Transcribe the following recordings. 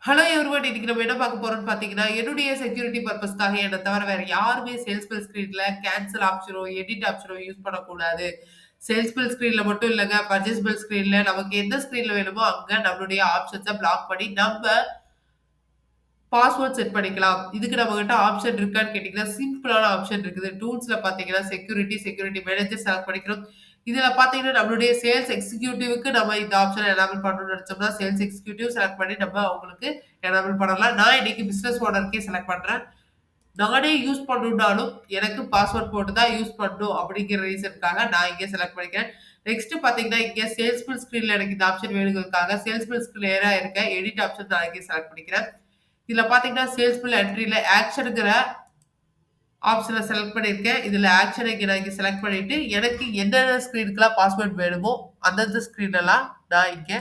Hello everyone. இன்னைக்கு நம்ம என்ன பார்க்க போறோம்னு பார்த்தீங்கன்னா, என்னுடைய செக்யூரிட்டி பர்ப்பஸ்க்காக என்ன தவிர வேற யாருமே சேல்ஸ் பில் ஸ்க்ரீன்ல கேன்சல் ஆப்ஷனோ, எடிட் ஆப்ஷனோ யூஸ் பண்ணக்கூடாது. சேல்ஸ் பில் ஸ்க்ரீன்ல மட்டும் இல்லங்க, பர்ச்சேஸ் பில் ஸ்க்ரீன்ல நமக்கு எந்த ஸ்க்ரீன்ல வேணுமோ அங்க நம்மளுடைய ஆப்ஷன்ஸ பிளாக் பண்ணி நம்ம பாஸ்வேர்ட் செட் பண்ணிக்கலாம். இதுக்கு நம்மகிட்ட ஆப்ஷன் இருக்கான்னு கேட்டீங்கன்னா, சிம்பிளான ஆப்ஷன் இருக்குது. டூல்ஸ்ல பார்த்தீங்கன்னா, செக்யூரிட்டி மேனேஜர் செலக்ட் பண்ணிக்கிறோம். இதுல பார்த்தீங்கன்னா, நம்மளுடைய சேல்ஸ் எக்ஸிக்யூட்டிவ்க்கு நம்ம இந்த ஆப்ஷன எனேபிள் பண்ணணும்னு நெனச்சோம்னா, சேல்ஸ் எக்ஸிக்யூட்டிவ் செலக்ட் பண்ணி நம்ம அவங்களுக்கு எனேபிள் பண்ணலாம். நான் இன்னைக்கு பிசினஸ் ஓனருக்கே செலக்ட் பண்றேன். நானே யூஸ் பண்ணணும்னாலும், எனக்கு பாஸ்வேர்ட் போட்டு தான் யூஸ் பண்ணணும் அப்படிங்கிற ரீசனுக்காக நான் இங்க செலக்ட் பண்ணிக்கிறேன். நெக்ஸ்ட் பார்த்தீங்கன்னா, இங்க சேல்ஸ் பில் ஸ்க்ரீன்ல எனக்கு இந்த ஆப்ஷன் வேணுங்கிறதுக்காக சேல்ஸ் பில் கிளியரா இருக்க எடிட் ஆப்ஷன் நான் இங்க செலக்ட் பண்ணிக்கிறேன். இதுல பார்த்தீங்கன்னா, சேல்ஸ் பில் என்ட்ரில ஆக்ஷன்ங்கிற ஆப்ஷன செலக்ட் பண்ணியிருக்கேன். இதுல ஆக்ஷன நான் இங்க செலக்ட் பண்ணிட்டு, எனக்கு என்னென்ன ஸ்க்ரீனுக்குலாம் பாஸ்வேர்ட் வேணுமோ, அந்தந்த ஸ்க்ரீனெல்லாம் நான் இங்க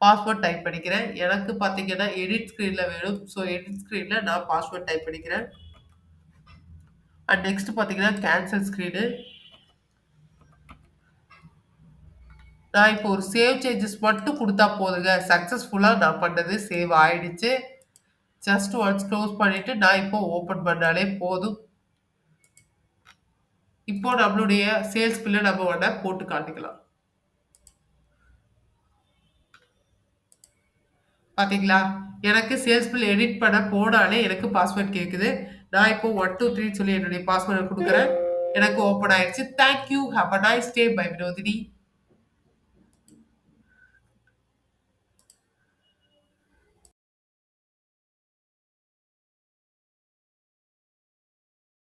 பாஸ்வேர்ட் டைப் பண்ணிக்கிறேன். எனக்கு பார்த்தீங்கன்னா, எடிட் ஸ்க்ரீன்ல வேணும். ஸோ எடிட் ஸ்க்ரீன்ல நான் பாஸ்வேர்ட் டைப் பண்ணிக்கிறேன். அண்ட் நெக்ஸ்ட் பார்த்தீங்கன்னா, கேன்சல் ஸ்க்ரீனு. நான் இப்போ ஒரு சேவ் சேஞ்சஸ் மட்டும் குடுத்தா போதுங்க. சக்சஸ்ஃபுல்லா நான் பண்ணது சேவ் ஆயிடுச்சு. ஜஸ்ட் ஒன்ஸ் க்ளோஸ் பண்ணிட்டு, நான் இப்போ ஓப்பன் பண்ணாலே போதும். இப்போ நம்மளுடைய சேல்ஸ் பில்ல நம்ம உடனே போட்டு காட்டிக்கலாம். பாத்தீங்களா? எனக்கு சேல்ஸ் பில் எடிட் பண்ண போனாலே எனக்கு பாஸ்வேர்ட் கேக்குது. நான் இப்போ 1, 2, 3 சொல்லி என்னுடைய பாஸ்வேர்ட குடுக்குறேன். எனக்கு ஓப்பன் ஆயிருச்சு. Thank you. Have a nice day. Bye Vinodhini.